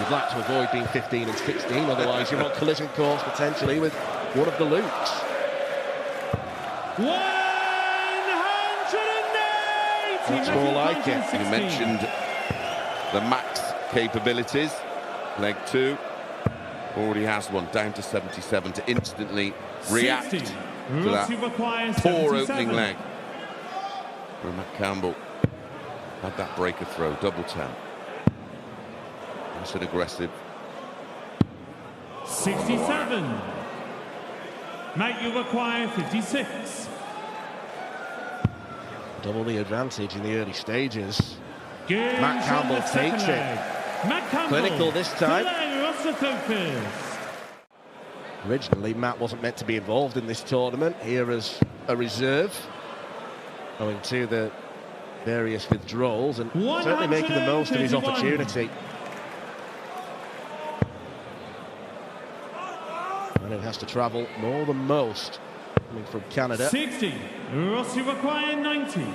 You'd like to avoid being 15 and 16, otherwise you're on collision course potentially with one of the Lukes. 180. That's more like it. You mentioned the max capabilities. Leg 2 already has one, down to 77, to instantly react 60. to that poor opening leg. From Matt Campbell. Had that breaker throw, double 10. Nice and aggressive. 67. Mate, you require 56. Double the advantage in the early stages. Game Matt Campbell takes it. Matt Campbell. Clinical this time. Focus. Originally, Matt wasn't meant to be involved in this tournament, here as a reserve, owing to the various withdrawals, and certainly making the most of his opportunity. And it has to travel more than most, coming from Canada. 60. Rossi require 90.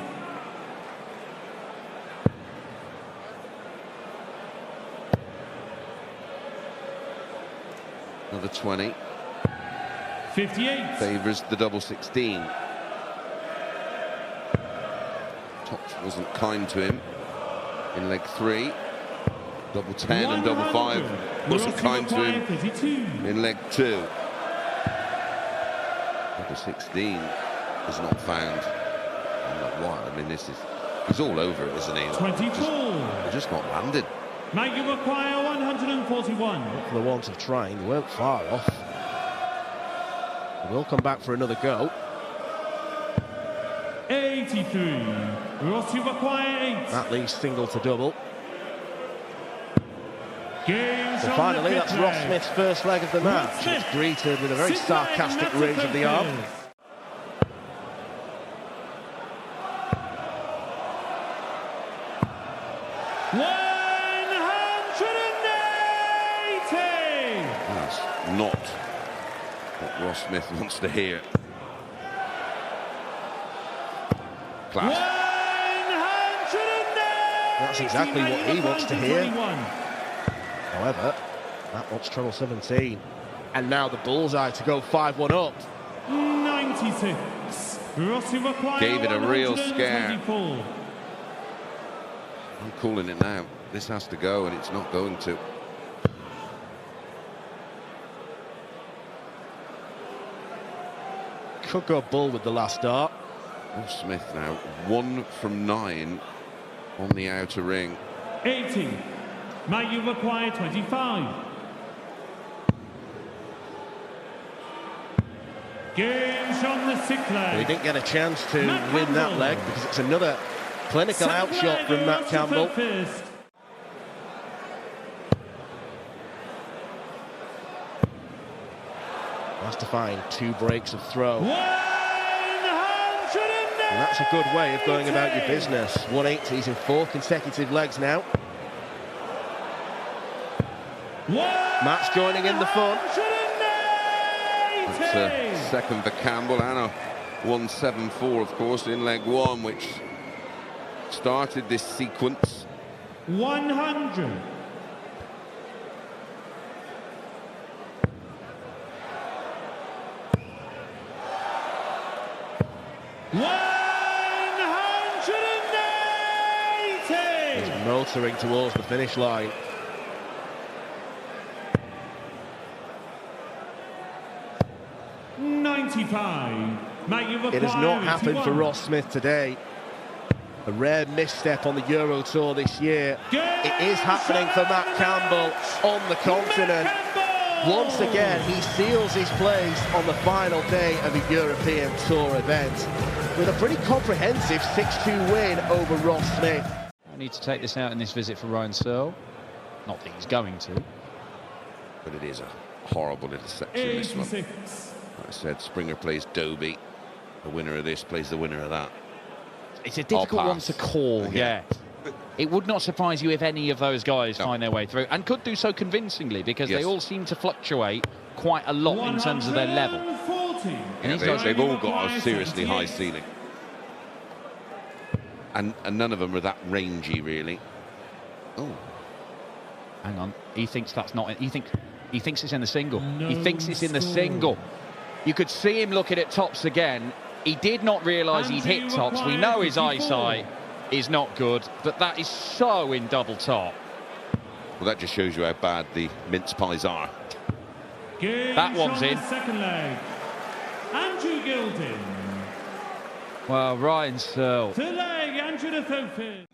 Another 20. 58. Favours the double 16. Tops wasn't kind to him in leg 3. Double 10 and double 5 wasn't kind to him in leg 2. Double 16 is not found. I'm like, what? I mean, he's all over it, isn't he? 24. Just not landed. Mate, you require 141. For the want of trying, they weren't far off. They will come back for another go. 83. Rossi require 8. That leaves single to double. Games So on finally, the that's pitch Ross leg. Smith's first leg of the match. It's greeted with a very sarcastic raise of the arm. That's not what Ross Smith wants to hear. Class. 180. That's exactly what he wants to hear. However, that wants treble 17. And now the bullseye to go 5-1 up. 96. Rossi require Gave it a real 124. I'm calling it now. This has to go, and it's not going to. Could go bull with the last dart. Ross Smith now 1 from 9 on the outer ring. 80. Mate, you require 25. Games on the sick leg. He didn't get a chance to Matt win that Campbell. leg because it's another clinical Second outshot leg, from Matt Rossi Campbell. focused. Has to find 2 breaks of throw. 180. And that's a good way of going about your business. 180s in 4 consecutive legs now. Matt's joining in the fun. That's a second for Campbell and a 174, of course, in leg 1, which started this sequence. 100. He's motoring towards the finish line. It has not happened for Ross Smith today. A rare misstep on the Euro Tour this year. It is happening for Matt Campbell on the continent. Once again, he seals his place on the final day of a European Tour event with a pretty comprehensive 6-2 win over Ross Smith. I need to take this out in this visit for Ryan Searle. Not that he's going to. But it is a horrible interception, this one. Like I said, Springer plays Doby. The winner of this plays the winner of that. It's a difficult one to call, yeah. It would not surprise you if any of those guys find their way through, and could do so convincingly, because they all seem to fluctuate quite a lot in terms of their level. And they've all got a seriously high ceiling. And none of them are that rangy, really. Oh. Hang on. He thinks that's not... He thinks it's in the single. He thinks it's in the single. You could see him looking at Tops again. He did not realise he'd hit Tops. We know his eyesight is not good, but that is so in double top. Well, that just shows you how bad the mince pies are. That one's in. Second leg. Andrew Gilding. Well, Ryan Searle. To leg, Andrew the Thofin.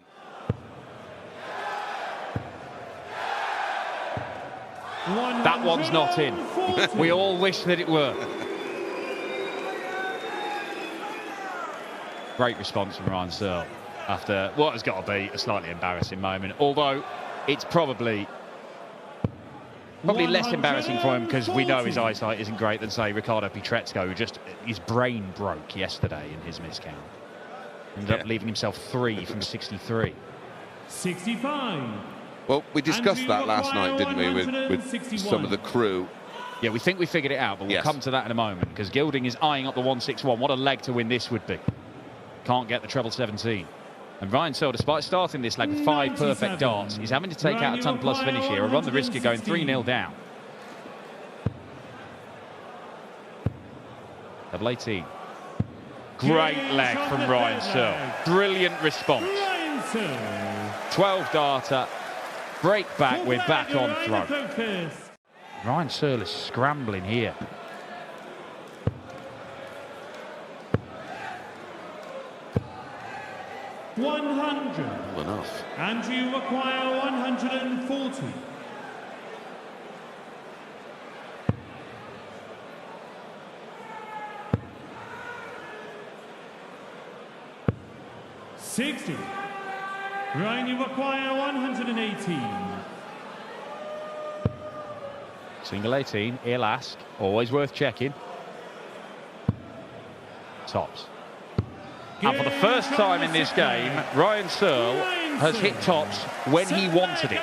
That one's not in. We all wish that it were. Great response from Ryan Searle after what has got to be a slightly embarrassing moment. Although it's probably less embarrassing for him because we know his eyesight isn't great than, say, Ricardo Pietrezco, who just his brain broke yesterday in his miscount. Ended up leaving himself 3 from 63. 65. Well, we discussed that last night, didn't we, with some of the crew. Yeah, we think we figured it out, but we'll come to that in a moment, because Gilding is eyeing up the 161. What a leg to win this would be. Can't get the treble 17. And Ryan Searle, despite starting this leg with 5 perfect darts, he's having to take out a ton plus finish here and run the risk of going 3-0 down. Double 18. Great leg from Ryan Searle. Brilliant response. 12 darter. Break back, we're back on throw. Ryan Searle is scrambling here. Well, enough. And you require 140. $60. Ryan, you require 118. Single 18, he'll ask. Always worth checking. Tops. And for the first time in this game, Ryan Searle has hit Tops when he wanted it.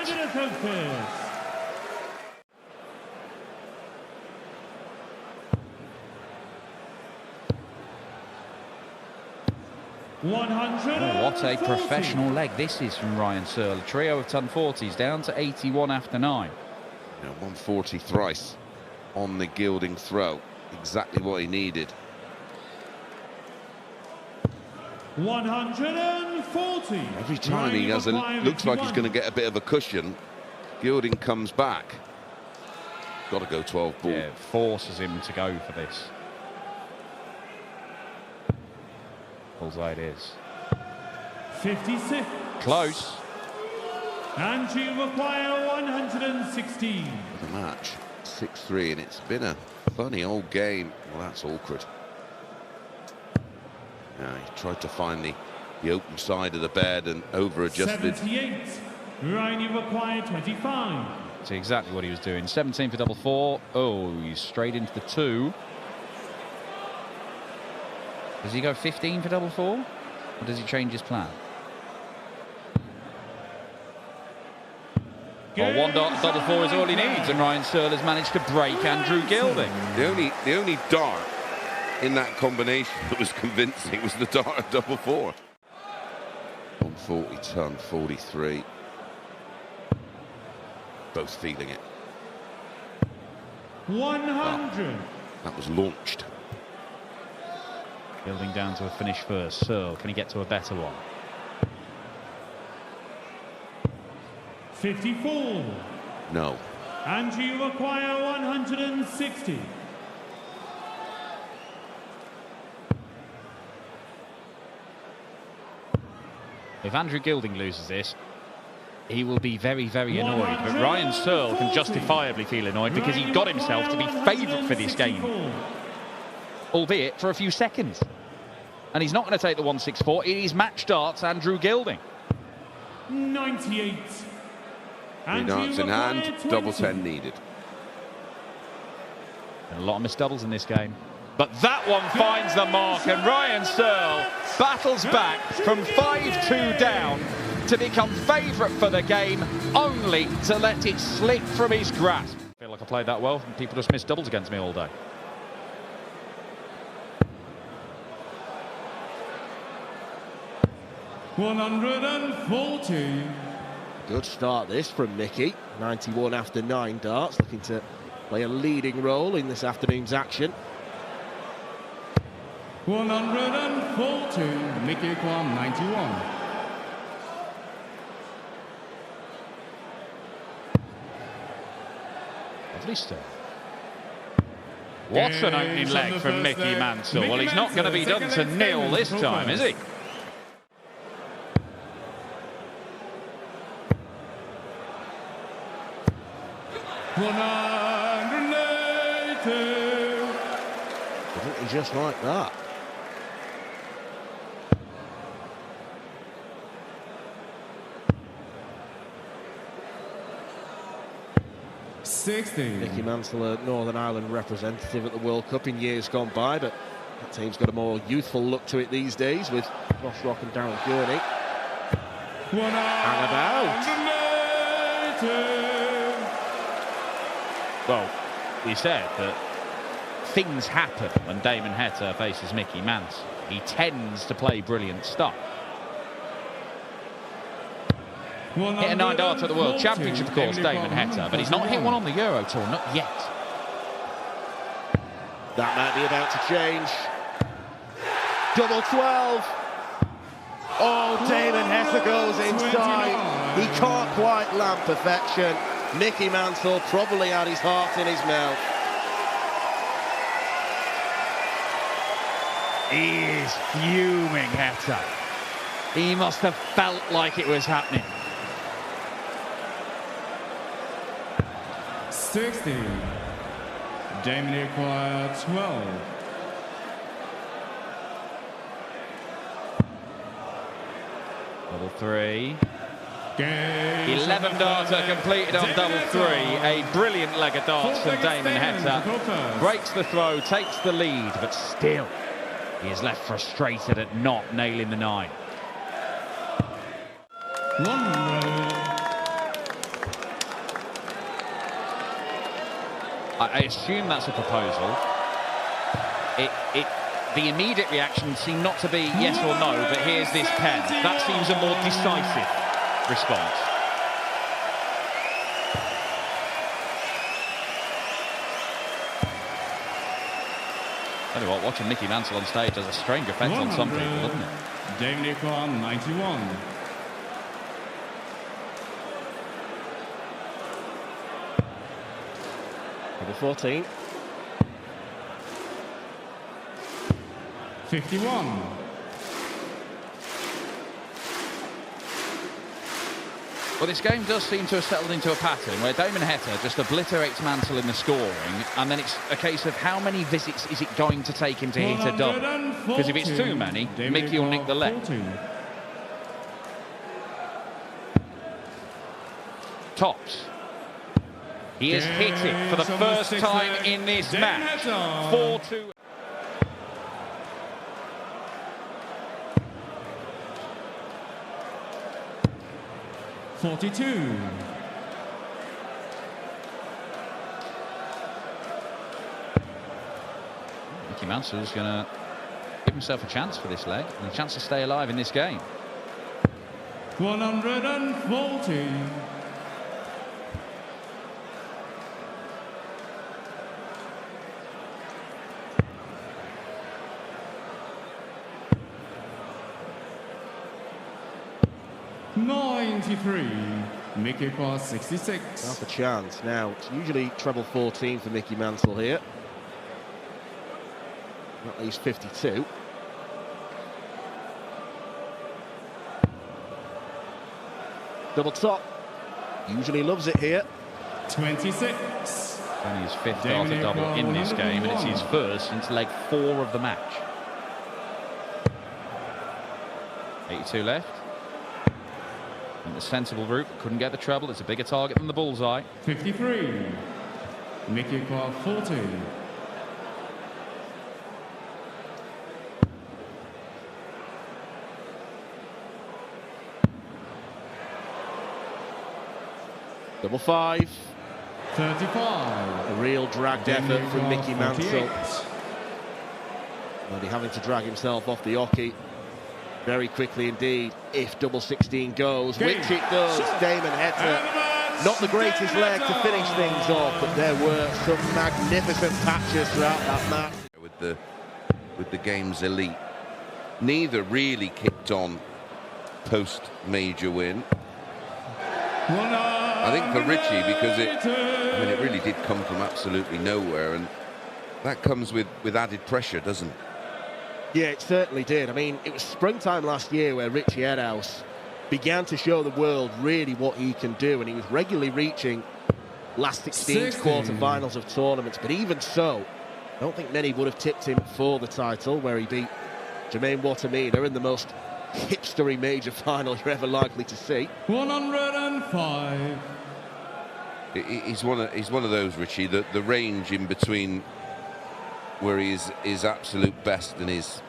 Oh, what a professional leg this is from Ryan Searle. A trio of ton 40s down to 81 after 9. Yeah, 140 thrice on the Gilding throw. Exactly what he needed. 140. Every time he has looks like he's going to get a bit of a cushion, Gilding comes back. Got to go 12 ball. Yeah, forces him to go for this. Bullseye it is. 56. Close. And you require 116. The match 6-3, and it's been a funny old game. Well, that's awkward. Yeah, he tried to find the open side of the bed and over-adjusted. 78. Ryan, you require 25. See exactly what he was doing. 17 for double 4. Oh, he's straight into the 2. Does he go 15 for double 4? Or does he change his plan? Well, one double 4 is all he needs, and Ryan Searle has managed to break Andrew Gilding. The only dart in that combination that was convincing was the dart of double 4. 140 ton, 43. Both feeling it. 100. That was launched. Gilding down to a finish first. Searle, can he get to a better one? 54. No. And you require 160. If Andrew Gilding loses this, he will be very, very annoyed. But Ryan Searle can justifiably feel annoyed because he got himself to be favourite for this game, albeit for a few seconds. And he's not going to take the 164. It is match darts, Andrew Gilding. 98. 3 darts in hand, double 10 needed. And a lot of missed doubles in this game. But that one finds the mark, and Ryan Searle battles back from 5-2 down to become favourite for the game, only to let it slip from his grasp. I feel like I played that well, and people just missed doubles against me all day. $140. Good start this from Mickey. 91 after 9 darts, looking to play a leading role in this afternoon's action. 114, Mickey Kwan, 91. Lovely start. What an opening leg from Mickey Mansell. Well, he's not going to be done to nil this time, is he? Didn't he just like that? Mickey Mansell, a Northern Ireland representative at the World Cup in years gone by, but that team's got a more youthful look to it these days with Ross Rock and Darren Gurney. And about. Well, we said that things happen when Damon Heta faces Mickey Mansell. He tends to play brilliant stuff. Hit a 9 darts at the World Championship, of course, Damon Heta, but he's not hit one on the Euro Tour, not yet. That might be about to change. Double 12. Oh, Damon Heta goes inside. He can't quite land perfection. Mickey Mansell probably had his heart in his mouth. He is fuming, Heta. He must have felt like it was happening. 60. Damon acquired 12. Double 3. 11 darter completed on double 3. A brilliant leg of darts from Damon Heta. Breaks the throw, takes the lead, but still he is left frustrated at not nailing the 9. I assume that's a proposal. The immediate reaction seemed not to be yes or no, but here's this pen. That seems a more decisive response. Tell you what, watching Mickey Mansell on stage has a strange effect on some people, doesn't it? Damon Kwan, 91. Double 14. 51. Well, this game does seem to have settled into a pattern where Damon Heta just obliterates Mansell in the scoring, and then it's a case of how many visits is it going to take him to hit a double? Because if it's too many, Mickey will nick the leg. Tops. He has hit it for the first time in this match. 4-2. 42. Mickey Mansell's going to give himself a chance for this leg and a chance to stay alive in this game. 140. Mickey for 66. Half a chance. Now, it's usually treble 14 for Mickey Mansell here. At least 52. Double top. Usually loves it here. 26. Only his 5th darter double in this game, and it's his first since leg 4 of the match. 82 left. And the sensible route, couldn't get the treble. It's a bigger target than the bullseye. 53. Mickey for 40. Double 5. 35. A real dragged effort from Mickey Mansell. Well, he's having to drag himself off the oche very quickly indeed if double 16 goes, which it does. Damon Heta, not the greatest leg to finish things off, but there were some magnificent patches throughout that match. With the game's elite, neither really kicked on post-major win. I think for Richie, because it really did come from absolutely nowhere, and that comes with added pressure, doesn't it? Yeah, it certainly did. I mean, it was springtime last year where Richie Edhouse began to show the world really what he can do, and he was regularly reaching last 16 quarter-finals of tournaments. But even so, I don't think many would have tipped him for the title, where he beat Jermaine Watamina in the most hipstery major final you're ever likely to see. 105. He's one of those, Richie, the range in between where he is his absolute best and his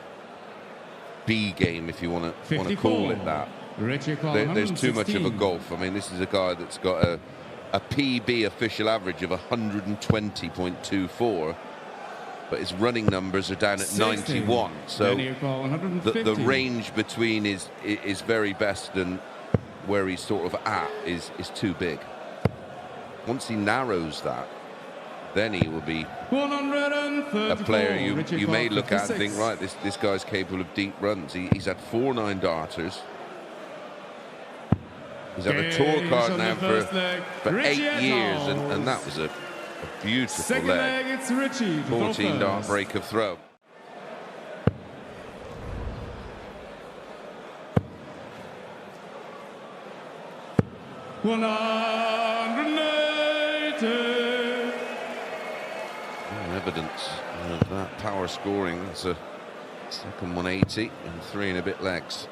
B game, if you want to call it that. There's too much of a gulf. I mean, this is a guy that's got a PB official average of 120.24, but his running numbers are down at 91. So the range between his very best and where he's sort of at is too big. Once he narrows that, then he will be a player you may look at and think, right, this guy's capable of deep runs. He's had 4 9-darters. He's had a tour card now for 8 years, and that was a beautiful leg. 14-dart break of throw. Evidence of that power scoring. That's a second 180 and 3 and a bit legs.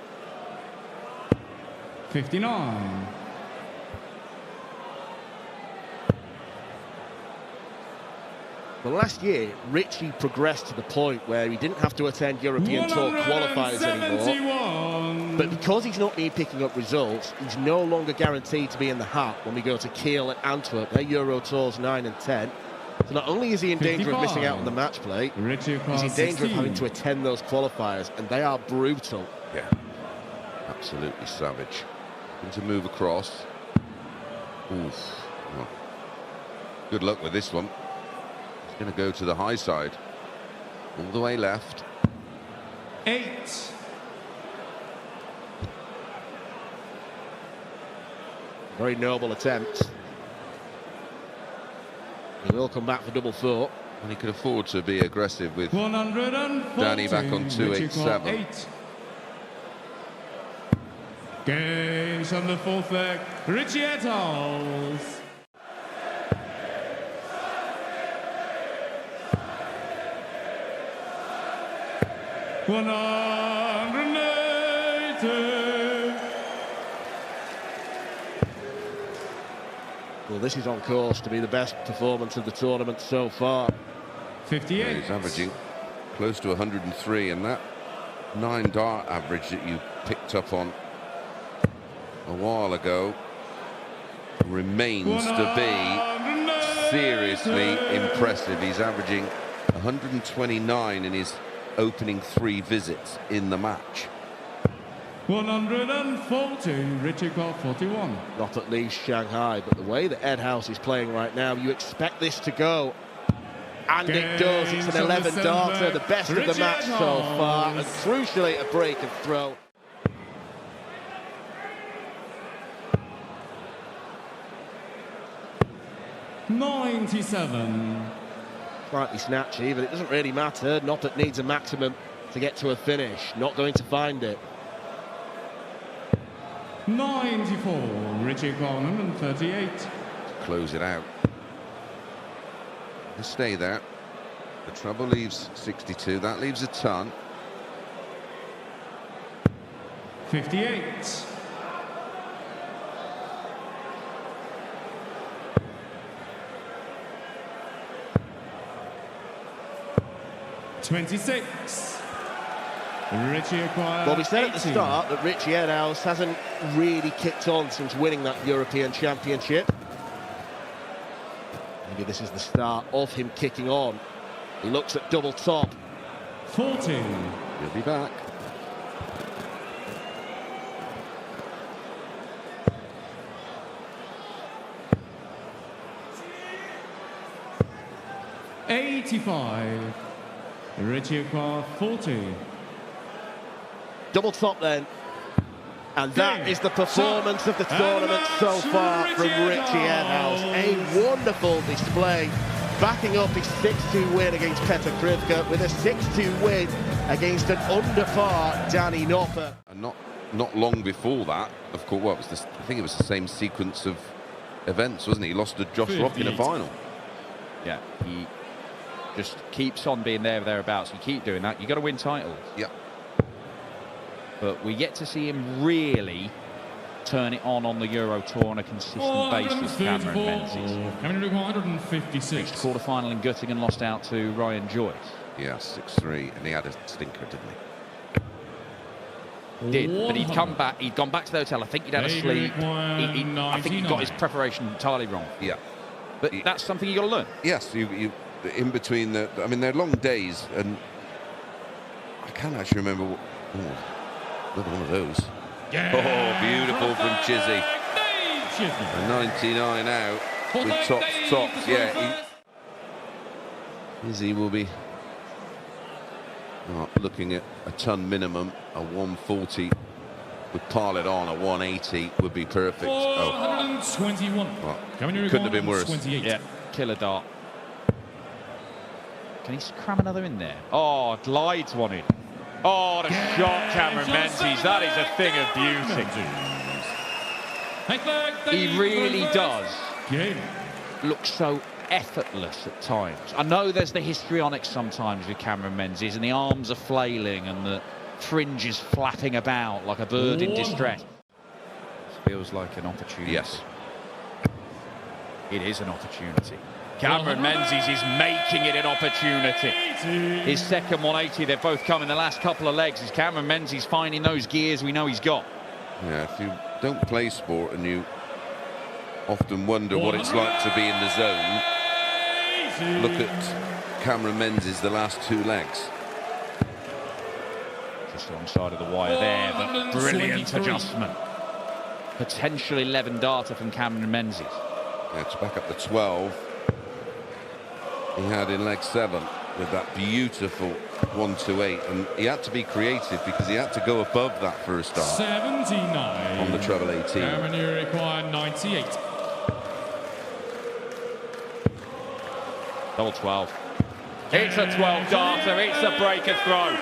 59. Well, last year, Richie progressed to the point where he didn't have to attend European Tour qualifiers anymore. But because he's not been picking up results, he's no longer guaranteed to be in the hat when we go to Kiel and Antwerp. They're Euro Tours 9 and 10. So not only is he in danger of missing out on the match play, he's in danger of having to attend those qualifiers, and they are brutal. Yeah, absolutely savage. To move across. Oof. Oh. Good luck with this one. He's going to go to the high side. All the way left. 8. Very noble attempt. He will come back for double 4. And he could afford to be aggressive with Danny back on 287. Games on the 4th leg, Richie Edhouse. Well, this is on course to be the best performance of the tournament so far. 58. He's averaging close to 103, and that 9-dart average that you picked up on a while ago remains to be seriously impressive. He's averaging 129 in his opening 3 visits in the match. 140, Richie got 41. Not at least Shanghai, but the way that Edhouse is playing right now, you expect this to go. And it does. It's an 11-darter, the best of the match so far, and crucially a break and throw. $97. Slightly snatchy, but it doesn't really matter. Noppert needs a maximum to get to a finish. Not going to find it. 94, Richie Coleman, and 38. Close it out. Just stay there. The treble leaves 62. That leaves a ton. 58. $26. Richie acquired. Well, we said at the 18. start that Richie Edhouse hasn't really kicked on since winning that European Championship. Maybe this is the start of him kicking on. He looks at double top. 40. He'll be back. 85. Richie 40. Double top then. And that is the performance of the tournament so far from Richie Edhouse. A wonderful display, backing up his 6-2 win against Petr Krivka with a 6-2 win against an under-par Danny Noppert. And not long before that, of course, well, I think it was the same sequence of events, wasn't it? He lost to Josh Rock in a final. Yeah, he just keeps on being thereabouts. You keep doing that, you've got to win titles. Yeah. But we get to see him really turn it on the Euro Tour on a consistent basis, Cameron Menzies. Coming to 156. Reached quarter-final in Göttingen, lost out to Ryan Joyce. Yeah, 6-3, and he had a stinker, didn't he? Did, but he'd come back, he'd gone back to the hotel. I think he'd had a sleep. I think he got his preparation entirely wrong. Yeah. But that's something you got to learn. Yes, you in between I mean, they're long days, and I can't actually remember what... Another one of those. Yeah. Oh, beautiful from Chizzy. A 99 out with tops. Yeah, Chizzy will be looking at a ton minimum. A 140 would pile it on. A 180 would be perfect. 421. Well, couldn't have been worse. 28. Yeah, killer dart. Can he cram another in there? Oh, glides one in. Oh, the shot, Cameron Menzies. That is a thing of beauty. He really does look so effortless at times. I know there's the histrionics sometimes with Cameron Menzies, and the arms are flailing and the fringe is flapping about like a bird in distress. This feels like an opportunity. Yes. It is an opportunity. Cameron Menzies is making it an opportunity. His second 180, they've both come in the last couple of legs. Is Cameron Menzies finding those gears we know he's got? Yeah, if you don't play sport and you often wonder what it's like to be in the zone, look at Cameron Menzies the last two legs. Just alongside of the wire there, but brilliant adjustment. Potential 11 darter from Cameron Menzies. Yeah, it's back up to 12. He had in leg 7 with that beautiful 128, and he had to be creative because he had to go above that for a start. 79 on the treble 18. Cameron, you require 98. Double 12. It's a 12 darter. It's a breaker throw.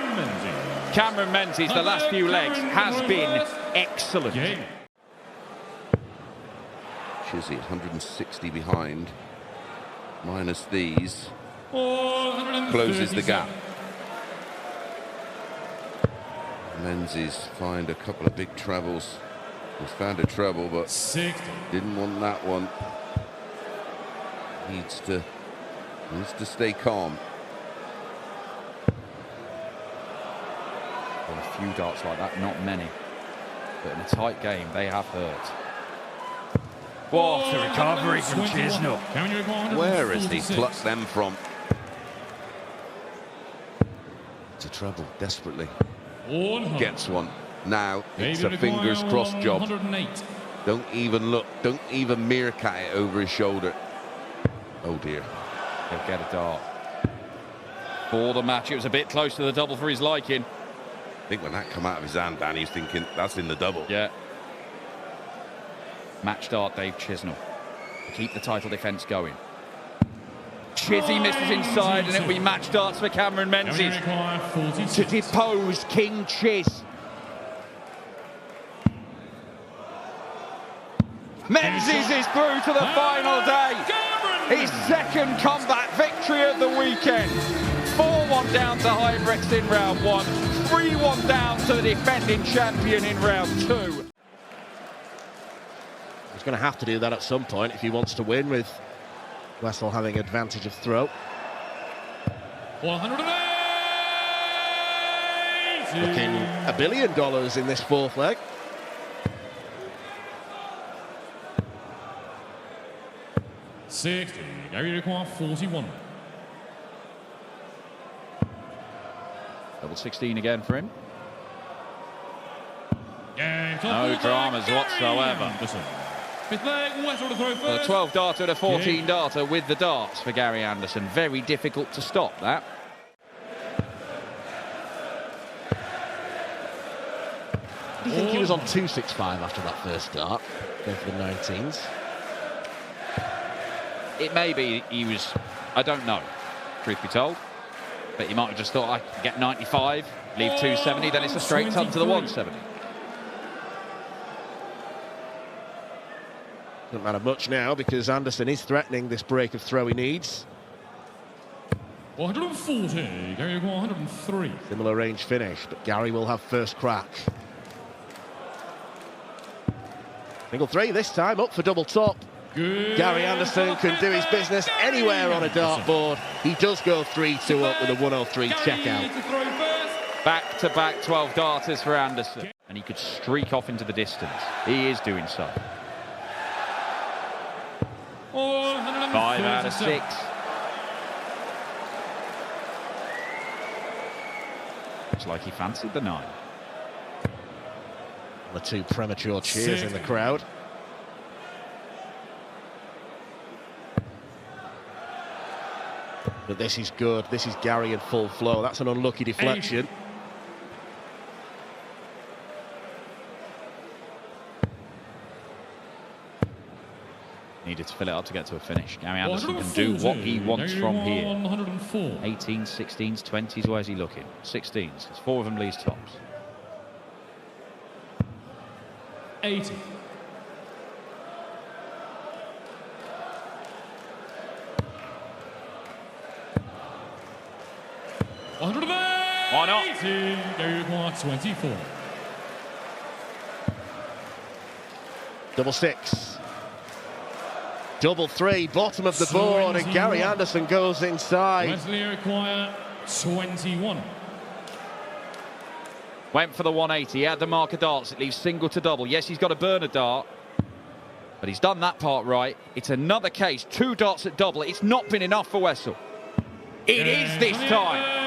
Cameron Menzies, the last few legs, has been excellent. Chizzy 160 behind. Minus these, closes the gap. Menzies find a couple of big trebles. He's found a treble, but didn't want that one. Needs to stay calm. Well, a few darts like that, not many. But in a tight game, they have hurt. What a recovery from Chisnall. Where has he plucked them from? It's a treble, desperately. Gets one. Now it's a fingers crossed job. Don't even look. Don't even meerkat it over his shoulder. Oh dear. He'll get a dart. For the match, it was a bit close to the double for his liking. I think when that come out of his hand, Dan, he's thinking that's in the double. Yeah. Match dart, Dave Chisnall. Keep the title defence going. Chizzy misses inside, and it'll be match darts for Cameron Menzies to depose King Chiz. Menzies is through to the final day. His second comeback victory of the weekend. 4-1 down to Hybrex in round 1. 3-1 down to the defending champion in round 2. He's going to have to do that at some point if he wants to win, with Wessel having advantage of throw. 180. Looking $1 billion in this fourth leg. Gary require 41. Double 16 again for him. Yeah, no dramas whatsoever. Fifth leg, Wessel to throw first. A 12 darter and a 14 darter with the darts for Gary Anderson. Very difficult to stop that. Do you think he was on 265 after that first dart? Going for the 19s. It may be he was, I don't know, truth be told. But he might have just thought, I can get 95, leave 270, then it's a straight ton to the 170. Doesn't matter much now because Anderson is threatening this break of throw he needs. 140, Gary 103. Similar range finish, but Gary will have first crack. Single three this time, up for double top. Good. Gary Anderson can do his business anywhere on a dartboard. He does go 3-2 up with a 103 checkout. Back-to-back 12 darters for Anderson. And he could streak off into the distance. He is doing so. 5 out of 6. Looks like he fancied the 9. The two premature cheers in the crowd. But this is good. This is Gary in full flow. That's an unlucky deflection. 8. Needed to fill it up to get to a finish. Gary Anderson can do what he wants from here. 18s, 16s, 20s. Where's he looking? 16s. There's 4 of them leaves tops. 80. Why not? 24. Double 6. Double 3, bottom of the board, and Gary Anderson goes inside. Wesley require 21. Went for the 180. He had the marker darts. It leaves single to double. Yes, he's got a burner dart, but he's done that part right. It's another case. 2 darts at double. It's not been enough for Wessel. It is this time.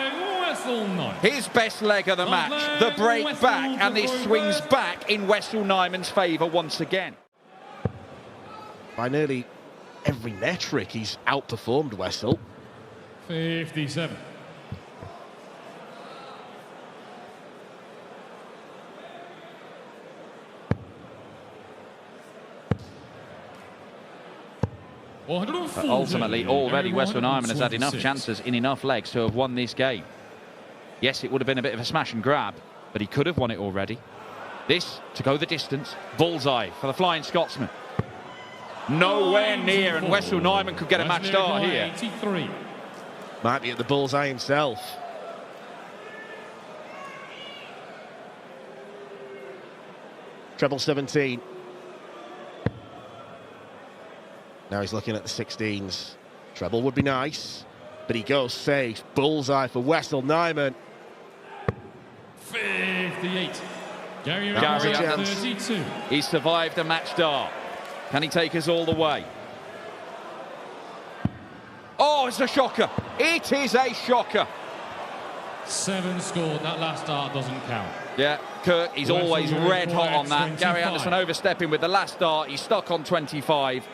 His best leg of the match. The break back, and this swings back in Wessel Nijman's favour once again. By nearly every metric, he's outperformed Wessel. 57. But ultimately, already Wessel Nijman has had enough chances in enough legs to have won this game. Yes, it would have been a bit of a smash and grab, but he could have won it already. This to go the distance. Bullseye for the Flying Scotsman. Nowhere near, and Wessel Nijman could get a match start here. 83. Might be at the bullseye himself. Treble 17. Now he's looking at the 16s. Treble would be nice, but he goes safe. Bullseye for Wessel Nijman. 58. Gary Anderson. 32. He survived a match dart. Can he take us all the way? Oh, it's a shocker. It is a shocker. 7 scored. That last dart doesn't count. Yeah, Kirk, he's always red hot on that. Gary Anderson overstepping with the last dart. He's stuck on 25.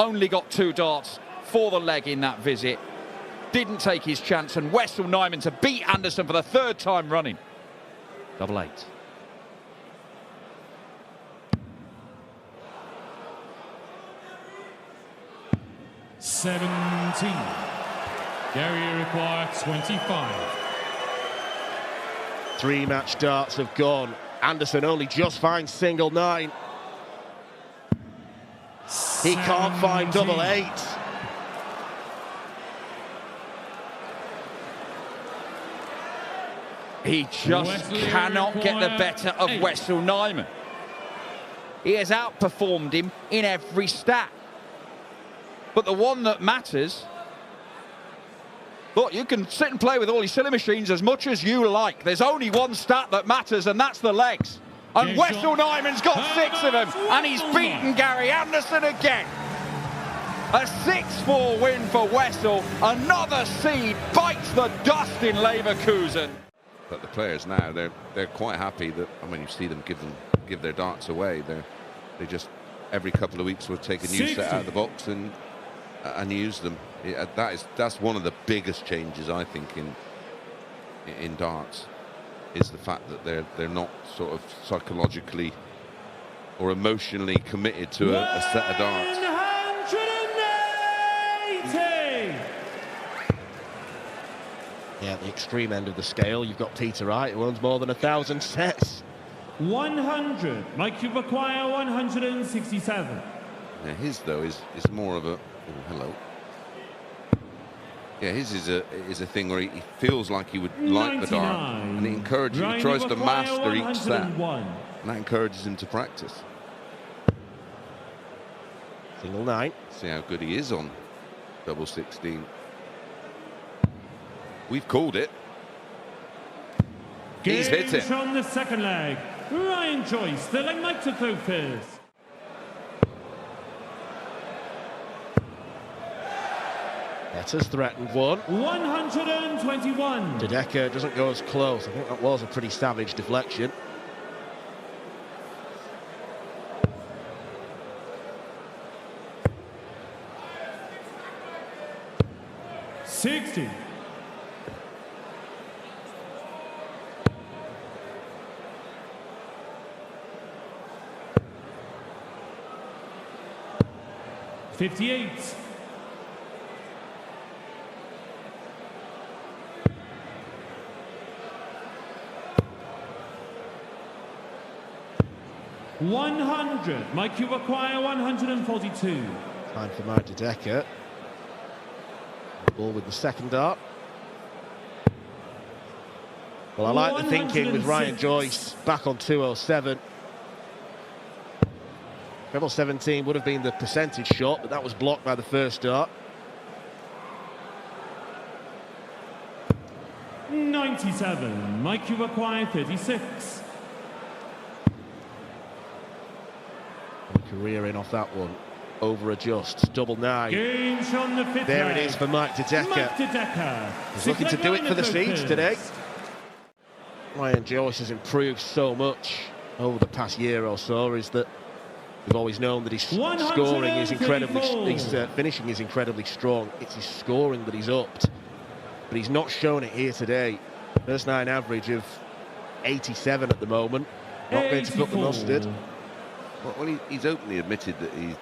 Only got 2 darts for the leg in that visit. Didn't take his chance, and Wessel Nijman to beat Anderson for the 3rd time running. Double 8. Gary required 25. 3 match darts have gone. Anderson only just finds single 9. He can't find double 8. He just cannot get the better of Wessel Nijman. He has outperformed him in every stat. But the one that matters, look, you can sit and play with all your silly machines as much as you like. There's only one stat that matters, and that's the legs. And Wessel Nijman's got 6 of them, and he's beaten Gary Anderson again. A 6-4 win for Wessel. Another seed bites the dust in Leverkusen. But the players now, they're quite happy that, I mean, you see them give their darts away. They just every couple of weeks we'll take a new set out of the box and use them. That's one of the biggest changes, I think, in darts, is the fact that they're not sort of psychologically or emotionally committed to a set of darts. 180. Yeah, at the extreme end of the scale, you've got Peter Wright, who owns more than 1,000 sets. 100. Mike, you require 167. Now his though is more of a hello. Yeah, his is a thing where he feels like he would like the dart, and he encourages. He tries to master each set, and that encourages him to practice. Single 9. See how good he is on double 16. We've called it. He's hit it. From the second leg, Ryan Joyce, the leg Mike to throw first. Heta's threatened one. 121. De Decker doesn't go as close. I think that was a pretty savage deflection. $60. $58. $100. Mike, you require 142. Time for Mike De Decker. Ball with the second dart. Well, I like the thinking with Ryan Joyce back on 207. Treble 17 would have been the percentage shot, but that was blocked by the first dart. 97. Mike, you require 36. Career in off that one. Over adjusts. Double 9. Games on the fifth There leg. it is for Mike De Decker. Mike De Decker. He's looking to do it for the seeds today. Ryan Joyce has improved so much over the past year or so. Is that we've always known that his scoring is incredibly, his finishing is incredibly strong. It's his scoring that he's upped, but he's not shown it here today. First 9 average of 87 at the moment. Not going to cut the mustard. Well, he's openly admitted that in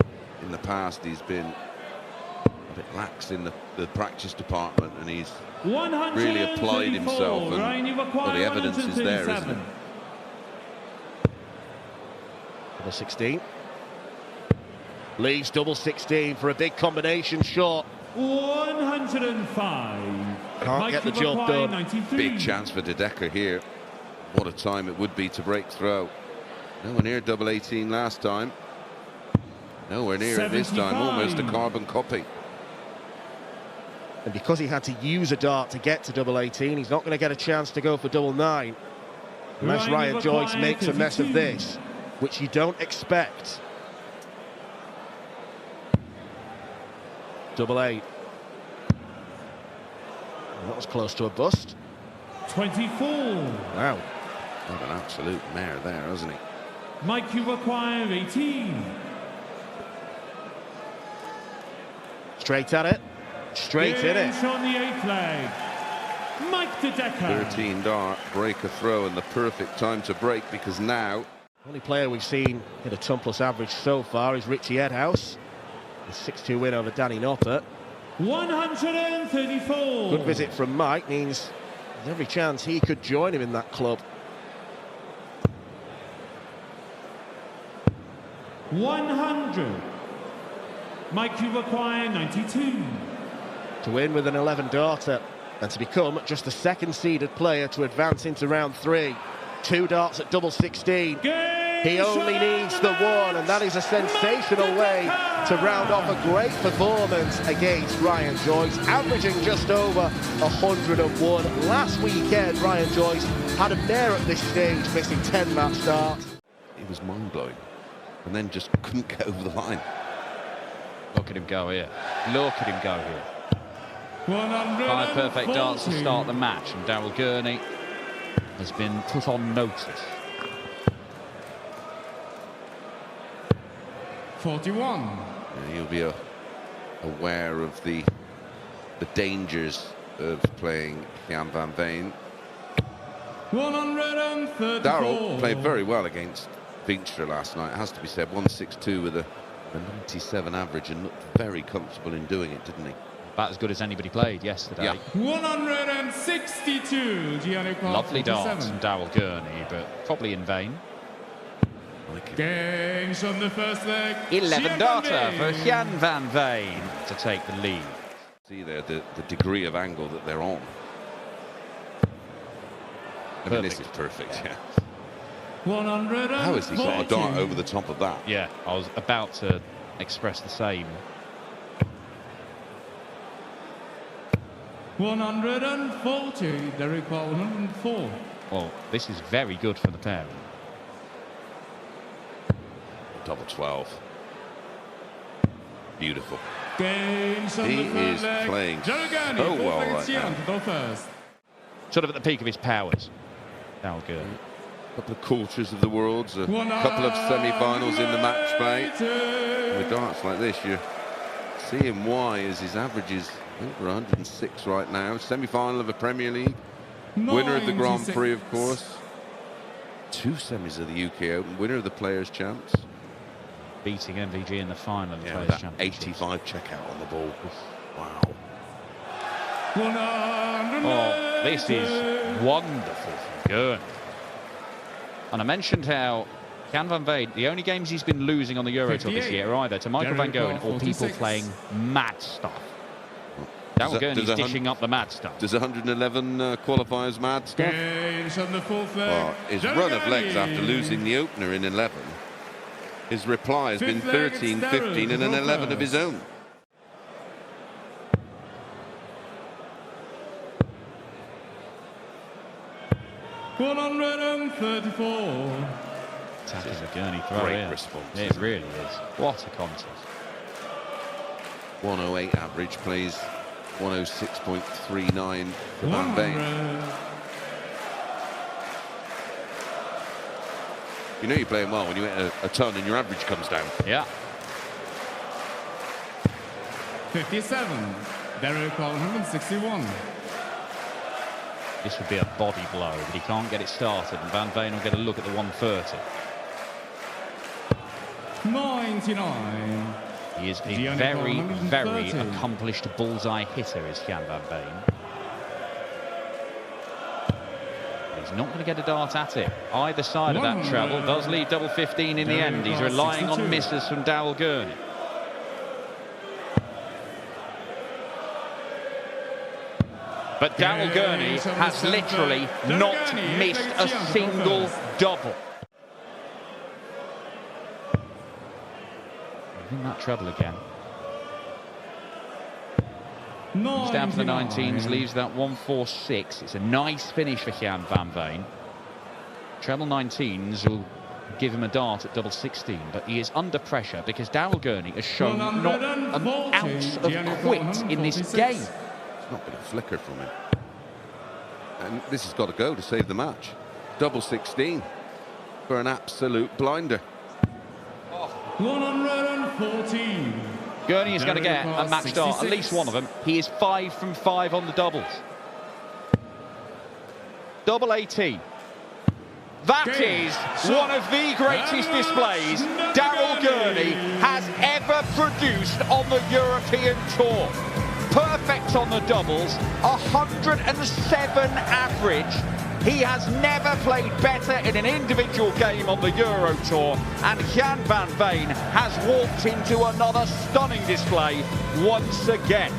the past he's been a bit lax in the practice department, and he's really applied himself, and well, the evidence is there, isn't it? Double 16. Leaves double 16 for a big combination shot. 105. Can't get the job done. 93. Big chance for De Decker here. What a time it would be to break throw. Nowhere near double 18 last time. Nowhere near it this time. Almost a carbon copy. And because he had to use a dart to get to double 18, he's not going to get a chance to go for double 9. Unless Ryan Joyce makes a mess of this, which you don't expect. Double 8. That was close to a bust. 24. Wow. What an absolute mare there, hasn't he? Mike, you require 18. Straight at it. Straight in it. On the 8th leg. Mike De Decker. 13 dart, break a throw, and the perfect time to break, because now... The only player we've seen hit a ton plus average so far is Richie Edhouse. A 6-2 win over Danny Noppert. 134. Good visit from Mike means there's every chance he could join him in that club. 100. Mike, you require 92. To win with an 11 darter and to become just the second seeded player to advance into round 3. 2 darts at double 16. He only needs the 1, and that is a sensational way to round off a great performance against Ryan Joyce, averaging just over 101. Last weekend, Ryan Joyce had a mare at this stage, missing 10 match starts. It was mind-blowing, and then just couldn't get over the line. Look at him go here. Look at him go here. 5 perfect darts to start the match, and Daryl Gurney has been put on notice. 41. Yeah, you'll be aware of the dangers of playing Jan van Veen. 134. Darrell played very well against Veen last night, it has to be said. 162 with a 97 average and looked very comfortable in doing it, didn't he? About as good as anybody played yesterday. Yeah. 162. Lovely dart from Darrell Gurney, but probably in vain. Gains on the first leg. 11 darter for Jan van Veen to take the lead. See there the degree of angle that they're on. I mean, this is perfect, yeah. 100. How has he got a dart over the top of that? Yeah, I was about to express the same. 140. Derek 104. Well, this is very good for the pair. Double 12. Beautiful. Gains on He the third is leg. playing Gurney so well right to now. go first. Sort of at the peak of his powers. Darrell Gurney. A couple of quarters of the worlds, a couple of semi-finals in the match play. With darts like this, you're seeing why, as his average is over 106 right now. Semi-final of a Premier League. Winner of the Grand Prix, of course. 2 semis of the UK Open. Winner of the Players' Champs. Beating MVG in the final of the Yeah, Players' that Championship. 85 checkout on the ball. Wow. Oh, this is wonderful from Gurney. And I mentioned how Jan van Veen, the only games he's been losing on the Euro Tour this year are either to Michael van Gerwen or people playing mad stuff. Darrell Gurney's dishing up the mad stuff. Does 111 qualify as mad stuff? Well, his run of legs after losing the opener in 11, his reply has been 13, 15 and an 11 of his own. Tackles a Gurney throw. Great response. It really is. What a contest. 108 average, plays 106.39 for Van Veen. You know you're playing well when you hit a ton and your average comes down. Yeah. 57. Derek 161. This would be a body blow, but he can't get it started, and Van Veen will get a look at the 130. 99. He is a very, very accomplished bullseye hitter, is Jan van Veen. He's not going to get a dart at it. Either side of that treble does leave double 15 in the end. He's relying on misses from Darrell Gurney. But Darrell Gurney has literally not missed a single double. In that treble again. He's down for the 19s, leaves that 146. It's a nice finish for Jan van Veen. Treble 19s will give him a dart at double 16, but he is under pressure because Darrell Gurney has shown not an ounce of quit in this game. It's not been a flicker from him. And this has got to go to save the match. Double 16 for an absolute blinder. 114. Gurney is going to get a match start, at least one of them. He is 5 from 5 on the doubles. Double 18. That is one of the greatest displays Darrell Gurney has ever produced on the European Tour. Perfect on the doubles, 107 average. He has never played better in an individual game on the Euro Tour, and Jan van Veen has walked into another stunning display once again.